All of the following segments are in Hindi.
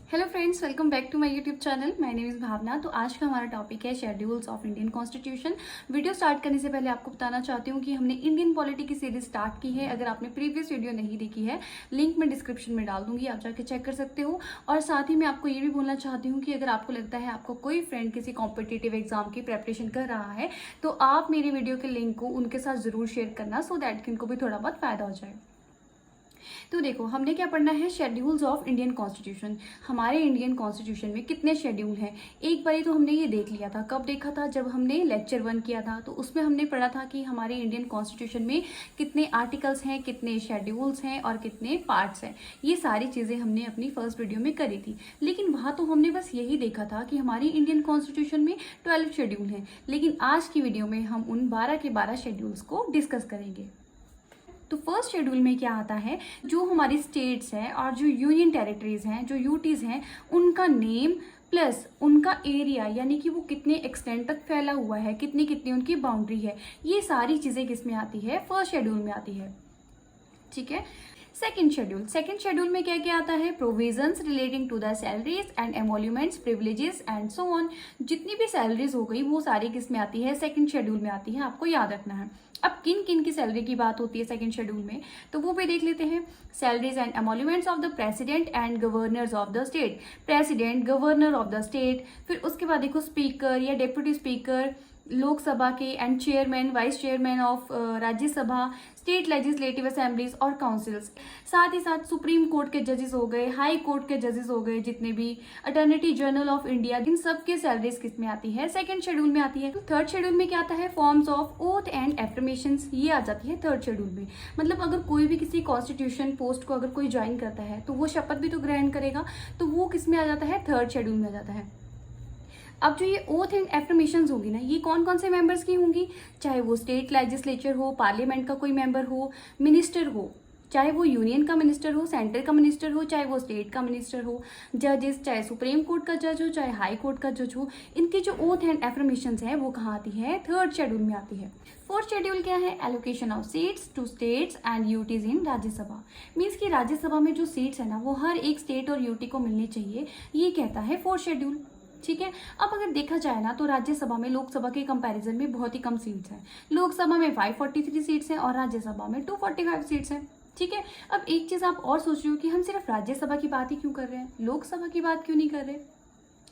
Hello friends, welcome back to my YouTube channel. My name is Bhavna. तो आज का हमारा टॉपिक है schedules of Indian constitution. Video start करने से पहले आपको बताना चाहती हूँ कि हमने इंडियन पॉलिटी की सीरीज स्टार्ट की है। अगर आपने प्रीवियस वीडियो नहीं देखी है, लिंक मैं डिस्क्रिप्शन में डाल दूंगी, आप जाके चेक कर सकते हो। और साथ ही मैं आपको ये भी बोलना चाहती हूँ कि अगर आपको लगता है आपको कोई फ्रेंड किसी कॉम्पिटिटिव एग्जाम की प्रेपरेशन कर रहा है तो आप मेरी वीडियो के लिंक को उनके साथ ज़रूर शेयर करना, सो दैट कि उनको भी थोड़ा बहुत फायदा हो जाए। तो देखो, हमने क्या पढ़ना है, शेड्यूल्स ऑफ इंडियन कॉन्स्टिट्यूशन। हमारे इंडियन कॉन्स्टिट्यूशन में कितने शेड्यूल हैं। एक बारी तो हमने ये देख लिया था। कब देखा था? जब हमने लेक्चर 1 किया था, तो उसमें हमने पढ़ा था कि हमारे इंडियन कॉन्स्टिट्यूशन में कितने आर्टिकल्स हैं, कितने शेड्यूल्स हैं और कितने पार्ट्स हैं। ये सारी चीज़ें हमने अपनी फर्स्ट वीडियो में करी थी। लेकिन वहाँ तो हमने बस यही देखा था कि हमारी इंडियन कॉन्स्टिट्यूशन में 12 शेड्यूल हैं। लेकिन आज की वीडियो में हम उन 12 के 12 शेड्यूल्स को डिस्कस करेंगे। तो फर्स्ट शेड्यूल में क्या आता है, जो हमारी स्टेट्स हैं और जो यूनियन टेरिटरीज हैं, जो यूटीज हैं, उनका नेम प्लस उनका एरिया, यानी कि वो कितने एक्सटेंट तक फैला हुआ है, कितनी कितनी उनकी बाउंड्री है, ये सारी चीज़ें किस में आती है, फर्स्ट शेड्यूल में आती है। ठीक है। सेकेंड शेड्यूल में क्या क्या आता है, provisions relating to the salaries and emoluments, privileges and so on. जितनी भी सैलरीज हो गई वो सारी किस में आती है, सेकेंड शेड्यूल में आती है, आपको याद रखना है। अब किन किन की सैलरी की बात होती है सेकंड शेड्यूल में, तो वो भी देख लेते हैं। Salaries and emoluments of the president and governors of the state, president, governor of the state. फिर उसके बाद देखो, स्पीकर या डेप्यूटी स्पीकर लोकसभा के and chairman, vice chairman of Rajya Sabha, state legislative assemblies और काउंसिल्स। साथ ही साथ सुप्रीम कोर्ट के जजेस हो गए, हाई कोर्ट के जजेस हो गए, जितने भी अटॉर्नी जनरल ऑफ इंडिया, इन सब के सैलरीज किस में आती है, सेकंड शेड्यूल में आती है। थर्ड शेड्यूल में क्या आता है, forms of oath and affirmations, ये आ जाती है थर्ड शेड्यूल में। मतलब अगर कोई भी किसी कॉन्स्टिट्यूशन पोस्ट को अगर कोई ज्वाइन करता है तो वो शपथ भी तो ग्रहण करेगा, तो वो किस में आ जाता है, थर्ड शेड्यूल में आ जाता है। अब जो ये ओथ एंड एफर्मेशंस होगी ना, ये कौन कौन से मेंबर्स की होंगी, चाहे वो स्टेट लेजिस्लेचर हो, पार्लियामेंट का कोई मेंबर हो, मिनिस्टर हो, चाहे वो यूनियन का मिनिस्टर हो, सेंटर का मिनिस्टर हो, चाहे वो स्टेट का मिनिस्टर हो, जजेस, चाहे सुप्रीम कोर्ट का जज हो, चाहे हाई कोर्ट का जज हो, इनकी जो ओथ एंड एफर्मेशंस है वो कहाँ आती है, थर्ड शेड्यूल में आती है। फोर्थ शेड्यूल क्या है, allocation of seats to states and UTs in Rajya Sabha. Means की राज्यसभा में जो सीट्स है ना, वो हर एक स्टेट और यूटी को मिलनी चाहिए, ये कहता है फोर्थ शेड्यूल। ठीक है। अब अगर देखा जाए ना, तो राज्यसभा में लोकसभा के कंपैरिजन में बहुत ही कम सीट्स हैं। लोकसभा में 543 सीट्स हैं और राज्यसभा में 245 सीट्स हैं। ठीक है। अब एक चीज आप और सोच रहे हो कि हम सिर्फ राज्यसभा की बात ही क्यों कर रहे हैं, लोकसभा की बात क्यों नहीं कर रहे।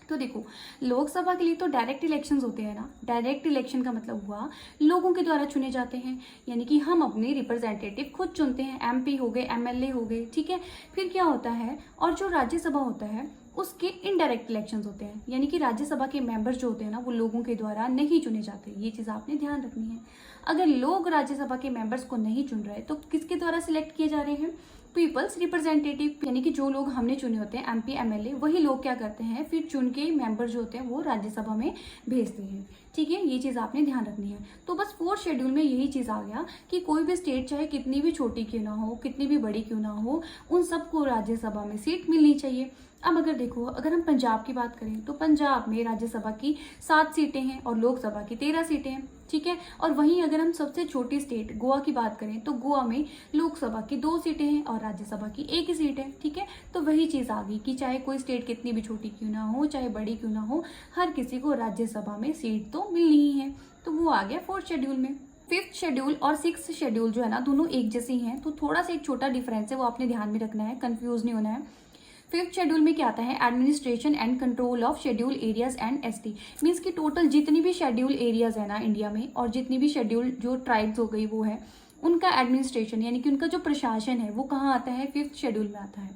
तो देखो, लोकसभा के लिए तो डायरेक्ट इलेक्शंस होते हैं ना। डायरेक्ट इलेक्शन का मतलब हुआ लोगों के द्वारा चुने जाते हैं, यानी कि हम अपने रिप्रेजेंटेटिव खुद चुनते हैं, एमपी हो गए, एमएलए हो गए। ठीक है। फिर क्या होता है, और जो राज्यसभा होता है उसके इनडायरेक्ट इलेक्शंस होते हैं, यानी कि राज्यसभा के मेंबर्स जो होते हैं ना, वो लोगों के द्वारा नहीं चुने जाते। ये चीज़ आपने ध्यान रखनी है। अगर लोग राज्यसभा के मेंबर्स को नहीं चुन रहे तो किसके द्वारा सिलेक्ट किए जा रहे हैं, पीपल्स रिप्रेजेंटेटिव, यानी कि जो लोग हमने चुने होते हैं, एमपी एमएलए, वही लोग क्या करते हैं, फिर चुन के मेंबर जो होते हैं वो राज्यसभा में भेजते हैं। ठीक है। ये चीज़ आपने ध्यान रखनी है। तो बस फोर्थ शेड्यूल में यही चीज़ आ गया कि कोई भी स्टेट चाहे कितनी भी छोटी क्यों ना हो, कितनी भी बड़ी क्यों ना हो, उन सबको राज्यसभा में सीट मिलनी चाहिए। अब अगर देखो, अगर हम पंजाब की बात करें तो पंजाब में राज्यसभा की 7 सीटें हैं और लोकसभा की 13 सीटें हैं। ठीक है। और वहीं अगर हम सबसे छोटी स्टेट गोवा की बात करें तो गोवा में लोकसभा की 2 सीटें हैं और राज्यसभा की 1 ही सीट है। ठीक है। तो वही चीज़ आ गई कि चाहे कोई स्टेट कितनी भी छोटी क्यों ना हो, चाहे बड़ी क्यों ना हो, हर किसी को राज्यसभा में सीट तो मिलनी ही है। तो वो आ गया फोर्थ शेड्यूल में। फिफ्थ शेड्यूल और सिक्स्थ शेड्यूल जो है ना, दोनों एक जैसे हैं, तो थोड़ा सा एक छोटा डिफरेंस है, वो आपने ध्यान में रखना है, कंफ्यूज नहीं होना है। फिफ्थ शेड्यूल में क्या आता है, administration and control of schedule areas and ST. Means की टोटल जितनी भी शेड्यूल एरियाज है ना इंडिया में, और जितनी भी शेड्यूल जो ट्राइब्स हो गई वो है, उनका एडमिनिस्ट्रेशन यानी कि उनका जो प्रशासन है वो कहाँ आता है, फिफ्थ शेड्यूल में आता है।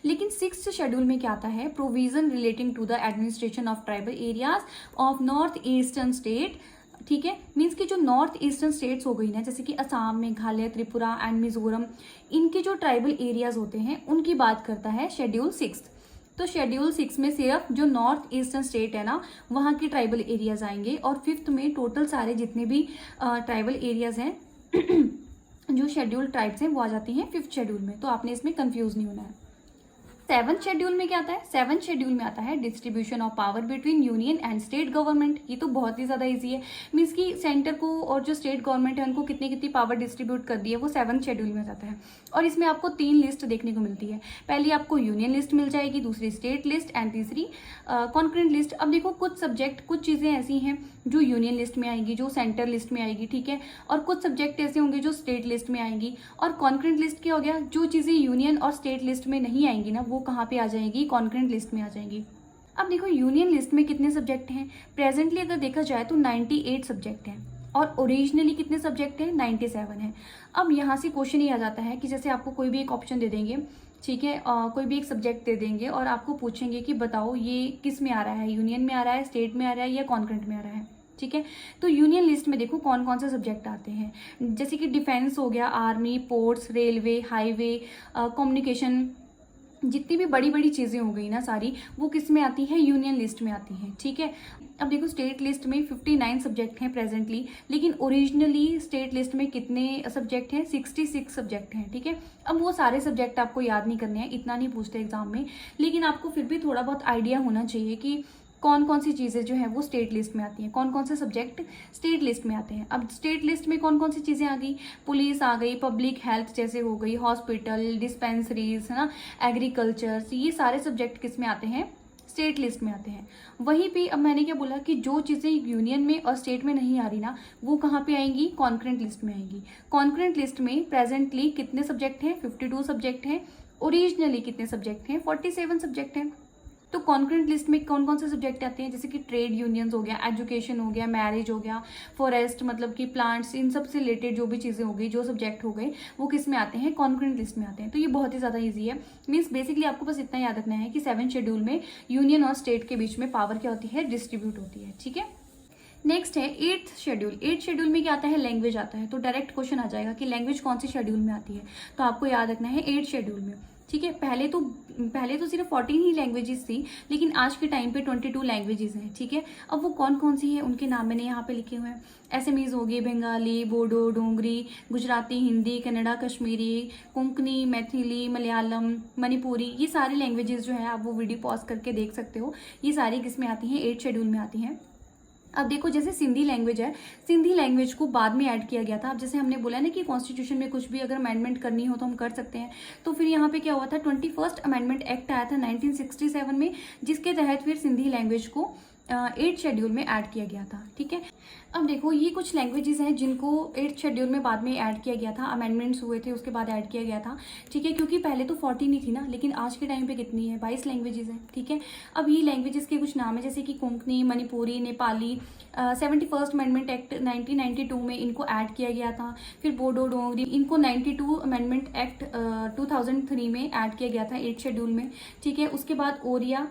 लेकिन सिक्स्थ शेड्यूल में क्या आता है, provision relating to the administration of tribal areas of north eastern state. ठीक है। मीन्स की जो नॉर्थ ईस्टर्न स्टेट्स हो गई ना, जैसे कि असम, मेघालय, त्रिपुरा एंड मिजोरम, इनके जो ट्राइबल एरियाज होते हैं उनकी बात करता है शेड्यूल 6। तो शेड्यूल 6 में सिर्फ जो नॉर्थ ईस्टर्न स्टेट है ना, वहाँ के ट्राइबल एरियाज आएंगे, और फिफ्थ में टोटल सारे जितने भी ट्राइबल एरियाज हैं जो शेड्यूल ट्राइब्स हैं वो आ जाती हैं फिफ्थ शेड्यूल में। तो आपने इसमें कंफ्यूज नहीं होना है। सेवंथ शेड्यूल में क्या आता है? सेवंथ शेड्यूल में आता है distribution of power between union and state government. ये तो बहुत ही ज्यादा इजी है, मीन्स कि सेंटर को और जो स्टेट गवर्नमेंट है उनको कितनी कितनी पावर डिस्ट्रीब्यूट कर दी है, वो सेवंथ शेड्यूल में जाता है। और इसमें आपको 3 लिस्ट देखने को मिलती है। पहली आपको यूनियन लिस्ट मिल जाएगी, दूसरी स्टेट लिस्ट एंड तीसरी कॉन्करेंट लिस्ट। अब देखो कुछ सब्जेक्ट, कुछ चीजें ऐसी हैं जो यूनियन लिस्ट में आएगी, जो सेंटर लिस्ट में आएगी, ठीक है, और कुछ सब्जेक्ट ऐसे होंगे जो स्टेट लिस्ट में आएंगी। और कॉन्करेंट लिस्ट क्या हो गया? जो चीजें यूनियन और स्टेट लिस्ट में नहीं आएंगी ना, वो कहाँ पे आ जाएगी? कॉन्करेंट लिस्ट में आ जाएंगी। अब देखो यूनियन लिस्ट में कितने सब्जेक्ट हैं? प्रेजेंटली अगर देखा जाए तो 98 सब्जेक्ट हैं, और ओरिजिनली कितने सब्जेक्ट हैं? 97 है। अब यहाँ से क्वेश्चन ये आ जाता है कि जैसे आपको कोई भी एक ऑप्शन दे देंगे, ठीक है, कोई भी एक सब्जेक्ट दे देंगे और आपको पूछेंगे कि बताओ ये किस में आ रहा है, यूनियन में आ रहा है, स्टेट में आ रहा है या कॉन्करेंट में आ रहा है, ठीक है। तो यूनियन लिस्ट में देखो कौन कौन से सब्जेक्ट आते हैं, जैसे कि डिफेंस हो गया, army, ports, railway, highway, communication, जितनी भी बड़ी बड़ी चीज़ें हो गई ना सारी, वो किस में आती है? यूनियन लिस्ट में आती हैं, ठीक है। अब देखो स्टेट लिस्ट में 59 सब्जेक्ट हैं प्रेजेंटली, लेकिन ओरिजिनली स्टेट लिस्ट में कितने सब्जेक्ट हैं? 66 सब्जेक्ट हैं, ठीक है। अब वो सारे सब्जेक्ट आपको याद नहीं करने हैं, इतना नहीं पूछते एग्जाम में, लेकिन आपको फिर भी थोड़ा बहुत आइडिया होना चाहिए कि कौन कौन सी चीज़ें जो है वो स्टेट लिस्ट में आती हैं, कौन कौन से सब्जेक्ट स्टेट लिस्ट में आते हैं। अब स्टेट लिस्ट में कौन कौन सी चीज़ें आ गई? पुलिस आ गई, पब्लिक हेल्थ जैसे हो गई, हॉस्पिटल, डिस्पेंसरीज, है ना, एग्रीकल्चर, ये सारे सब्जेक्ट किस में आते हैं? स्टेट लिस्ट में आते हैं। वहीं पे अब मैंने क्या बोला कि जो चीज़ें यूनियन में और स्टेट में नहीं आ रही ना, वो कहाँ पे आएंगी? कॉन्करेंट लिस्ट में आएंगी। कॉन्करेंट लिस्ट में प्रेजेंटली कितने सब्जेक्ट हैं? 52 सब्जेक्ट हैं। ओरिजिनली कितने सब्जेक्ट हैं? 47 सब्जेक्ट हैं। तो कॉन्करेंट लिस्ट में कौन कौन से सब्जेक्ट आते हैं? जैसे कि ट्रेड यूनियंस हो गया, एजुकेशन हो गया, मैरिज हो गया, फॉरेस्ट मतलब कि प्लांट्स, इन सब से रिलेटेड जो भी चीज़ें हो गई, जो सब्जेक्ट हो गए, वो किस में आते हैं? कॉन्करेंट लिस्ट में आते हैं। तो ये बहुत ही ज़्यादा ईजी है। मीन्स बेसिकली आपको बस इतना याद रखना है कि 7th शेड्यूल में यूनियन और स्टेट के बीच में पावर क्या होती है? डिस्ट्रीब्यूट होती है, ठीक है। नेक्स्ट है 8th शेड्यूल। 8th शेड्यूल में क्या आता है? लैंग्वेज आता है। तो डायरेक्ट क्वेश्चन आ जाएगा कि लैंग्वेज कौन सी शेड्यूल में आती है, तो आपको याद रखना है 8th शेड्यूल में, ठीक है। पहले तो सिर्फ 14 ही लैंग्वेजेस थी, लेकिन आज के टाइम पे 22 लैंग्वेजेस हैं, ठीक है। अब वो कौन कौन सी है उनके नाम मैंने यहाँ पे लिखे हुए हैं। एसएमईज होगी, बंगाली, बोडो, डोंगरी, गुजराती, हिंदी, कन्नड़ा, कश्मीरी, कोंकणी, मैथिली, मलयालम, मणिपुरी, ये सारी लैंग्वेजेस जो है आप वो वीडियो पॉज करके देख सकते हो। ये सारी किस में आती हैं? 8th शेड्यूल में आती हैं। अब देखो जैसे सिंधी लैंग्वेज है, सिंधी लैंग्वेज को बाद में ऐड किया गया था। अब जैसे हमने बोला ना कि कॉन्स्टिट्यूशन में कुछ भी अगर अमेंडमेंट करनी हो तो हम कर सकते हैं, तो फिर यहाँ पे क्या हुआ था? 21st अमेंडमेंट एक्ट आया था 1967 में, जिसके तहत फिर सिंधी लैंग्वेज को 8th शेड्यूल में ऐड किया गया था, ठीक है। अब देखो ये कुछ लैंग्वेजेस हैं जिनको 8th शेड्यूल में बाद में ऐड किया गया था, अमेंडमेंट्स हुए थे उसके बाद ऐड किया गया था, ठीक है। क्योंकि पहले तो 14 ही थी ना, लेकिन आज के टाइम पे कितनी है? 22 लैंग्वेजेस हैं, ठीक है। अब ये लैंग्वेजेस के कुछ नाम है जैसे कि Konkani, Manipuri, Nepali. 71st amendment act 1992 में इनको ऐड किया गया था। फिर बोडो, डोंगरी, इनको 92 अमेंडमेंट एक्ट 2003 में ऐड किया गया था 8th शेड्यूल में, ठीक है। उसके बाद Oriya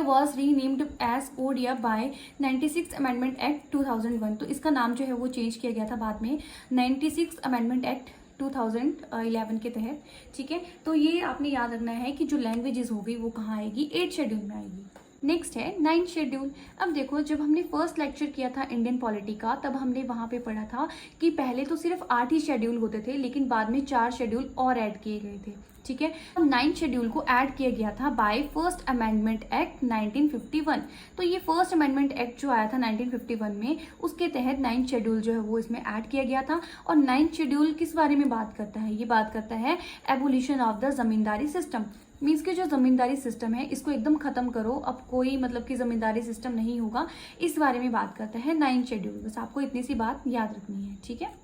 was renamed as Odia by 96 amendment act 2001। तो इसका नाम जो है वो चेंज किया गया था बाद में 96 अमेंडमेंट एक्ट 2011 के तहत, ठीक है। तो ये आपने याद रखना है कि जो लैंग्वेजेस होगी वो कहाँ आएगी? 8th शेड्यूल में आएगी। नेक्स्ट है 9th शेड्यूल। अब देखो जब हमने फर्स्ट लेक्चर किया था इंडियन पॉलिटी का, तब हमने वहाँ पे पढ़ा था कि पहले तो सिर्फ 8 ही शेड्यूल होते थे, लेकिन बाद में 4 शेड्यूल और ऐड किए गए थे, ठीक है। 9th शेड्यूल को ऐड किया गया था बाय फर्स्ट अमेंडमेंट एक्ट 1951। तो ये फर्स्ट अमेंडमेंट एक्ट जो आया था 1951 में, उसके तहत 9th शेड्यूल जो है वो इसमें ऐड किया गया था। और 9th शेड्यूल किस बारे में बात करता है? ये बात करता है abolition of the zamindari system. Means कि जो जमींदारी सिस्टम है इसको एकदम खत्म करो, अब कोई मतलब कि जमींदारी सिस्टम नहीं होगा, इस बारे में बात करता है 9th शेड्यूल। बस आपको इतनी सी बात याद रखनी है, ठीक है।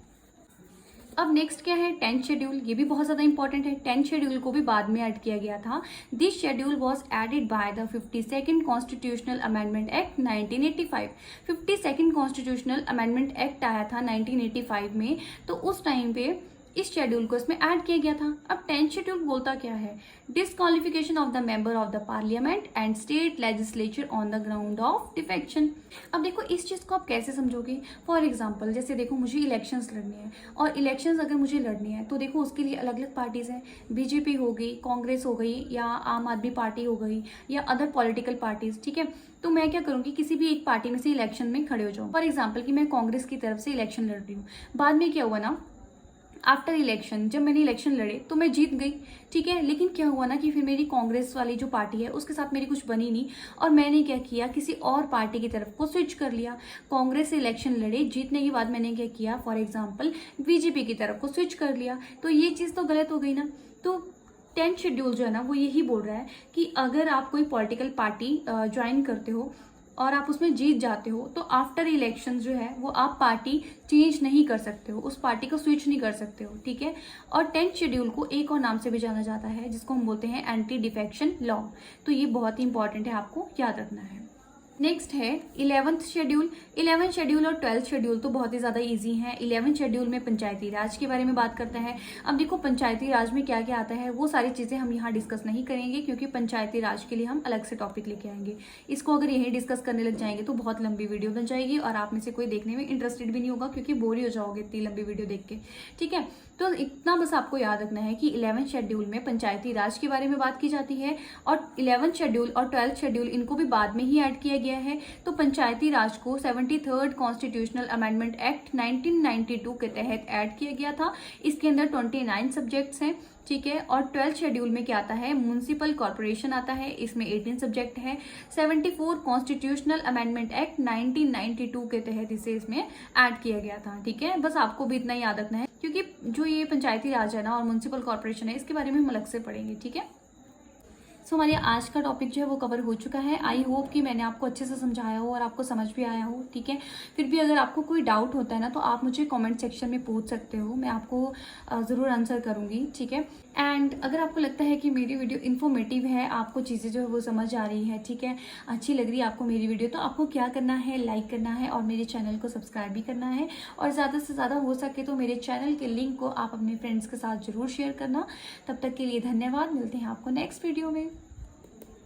अब नेक्स्ट क्या है? 10th schedule. ये भी बहुत ज़्यादा इंपॉर्टेंट है। 10th शेड्यूल को भी बाद में ऐड किया गया था। This schedule was added by the 52nd constitutional amendment act 1985। 52nd constitutional amendment act आया था 1985 में, तो उस टाइम पे इस शेड्यूल को इसमें ऐड किया गया था। अब 10th शेड्यूल बोलता क्या है? Disqualification of the member of the parliament and state legislature on the ground of defection. अब देखो इस चीज़ को आप कैसे समझोगे? फॉर एग्जाम्पल जैसे देखो मुझे इलेक्शंस लड़ने हैं, और इलेक्शंस अगर मुझे लड़ने हैं तो देखो उसके लिए अलग अलग पार्टीज हैं। बीजेपी हो गई, कांग्रेस हो गई, या आम आदमी पार्टी हो गई, या अदर पॉलिटिकल पार्टीज, ठीक है। तो मैं क्या करूँगी? किसी भी एक पार्टी में से इलेक्शन में खड़े हो जाऊँ। फॉर एग्जाम्पल कि मैं कांग्रेस की तरफ से इलेक्शन लड़ रही हूँ, बाद में क्या हुआ ना, आफ्टर इलेक्शन जब मैंने इलेक्शन लड़े तो मैं जीत गई, ठीक है, लेकिन क्या हुआ ना कि फिर मेरी कांग्रेस वाली जो पार्टी है उसके साथ मेरी कुछ बनी नहीं और मैंने क्या किया, किसी और पार्टी की तरफ को स्विच कर लिया। कांग्रेस से इलेक्शन लड़े, जीतने के बाद मैंने क्या किया, फॉर एग्जाम्पल बीजेपी की तरफ को स्विच कर लिया। तो ये चीज़ तो गलत हो गई ना। तो 10th शेड्यूल जो है ना वो यही बोल रहा है कि अगर आप कोई पॉलिटिकल पार्टी ज्वाइन करते हो और आप उसमें जीत जाते हो तो आफ्टर इलेक्शन जो है वो आप पार्टी चेंज नहीं कर सकते हो, उस पार्टी को स्विच नहीं कर सकते हो, ठीक है। और 10th शेड्यूल को एक और नाम से भी जाना जाता है जिसको हम बोलते हैं एंटी डिफेक्शन लॉ। तो ये बहुत ही इंपॉर्टेंट है, आपको याद रखना है। नेक्स्ट है 11th शेड्यूल। 11th शेड्यूल और 12th शेड्यूल तो बहुत ही ज़्यादा इजी हैं। 11th शेड्यूल में पंचायती राज के बारे में बात करते हैं। अब देखो पंचायती राज में क्या क्या आता है वो सारी चीज़ें हम यहाँ डिस्कस नहीं करेंगे क्योंकि पंचायती राज के लिए हम अलग से टॉपिक लेके आएंगे। इसको अगर यहीं डिस्कस करने लग जाएंगे तो बहुत लंबी वीडियो बन जाएगी और आप में से कोई देखने में इंटरेस्टेड भी नहीं होगा क्योंकि बोर ही हो जाओगे इतनी लंबी वीडियो देख के, ठीक है। तो इतना बस आपको याद रखना है कि 11th शेड्यूल में पंचायती राज के बारे में बात की जाती है और 11th शेड्यूल और 12th शेड्यूल इनको भी बाद में ही ऐड किया गया है। तो पंचायती राज को 73rd कॉन्स्टिट्यूशनल अमेंडमेंट एक्ट 1992 के तहत ऐड किया गया था। इसके अंदर 29 सब्जेक्ट्स हैं, ठीक है। और 12th शेड्यूल में क्या आता है, म्युनिसिपल कॉर्पोरेशन आता है, इसमें 18 सब्जेक्ट है। 74 कॉन्स्टिट्यूशनल अमेंडमेंट एक्ट 1992 के तहत इसमें ऐड किया गया था, ठीक है। बस आपको भी इतना याद रखना है क्योंकि जो ये पंचायती राज है ना और म्युनिसिपल कॉर्पोरेशन है इसके बारे में हम अलग से पढ़ेंगे, ठीक है। सो हमारे आज का टॉपिक जो है वो कवर हो चुका है। आई होप कि मैंने आपको अच्छे से समझाया हो और आपको समझ भी आया हो, ठीक है। फिर भी अगर आपको कोई डाउट होता है ना तो आप मुझे कमेंट सेक्शन में पूछ सकते हो, मैं आपको ज़रूर आंसर करूँगी, ठीक है। एंड अगर आपको लगता है कि मेरी वीडियो इन्फॉर्मेटिव है, आपको चीज़ें जो है वो समझ आ रही है, ठीक है, अच्छी लग रही है आपको मेरी वीडियो, तो आपको क्या करना है, लाइक करना है और मेरे चैनल को सब्सक्राइब भी करना है। और ज़्यादा से ज़्यादा हो सके तो मेरे चैनल के लिंक को आप अपने फ्रेंड्स के साथ ज़रूर शेयर करना। तब तक के लिए धन्यवाद, मिलते हैं आपको नेक्स्ट वीडियो में।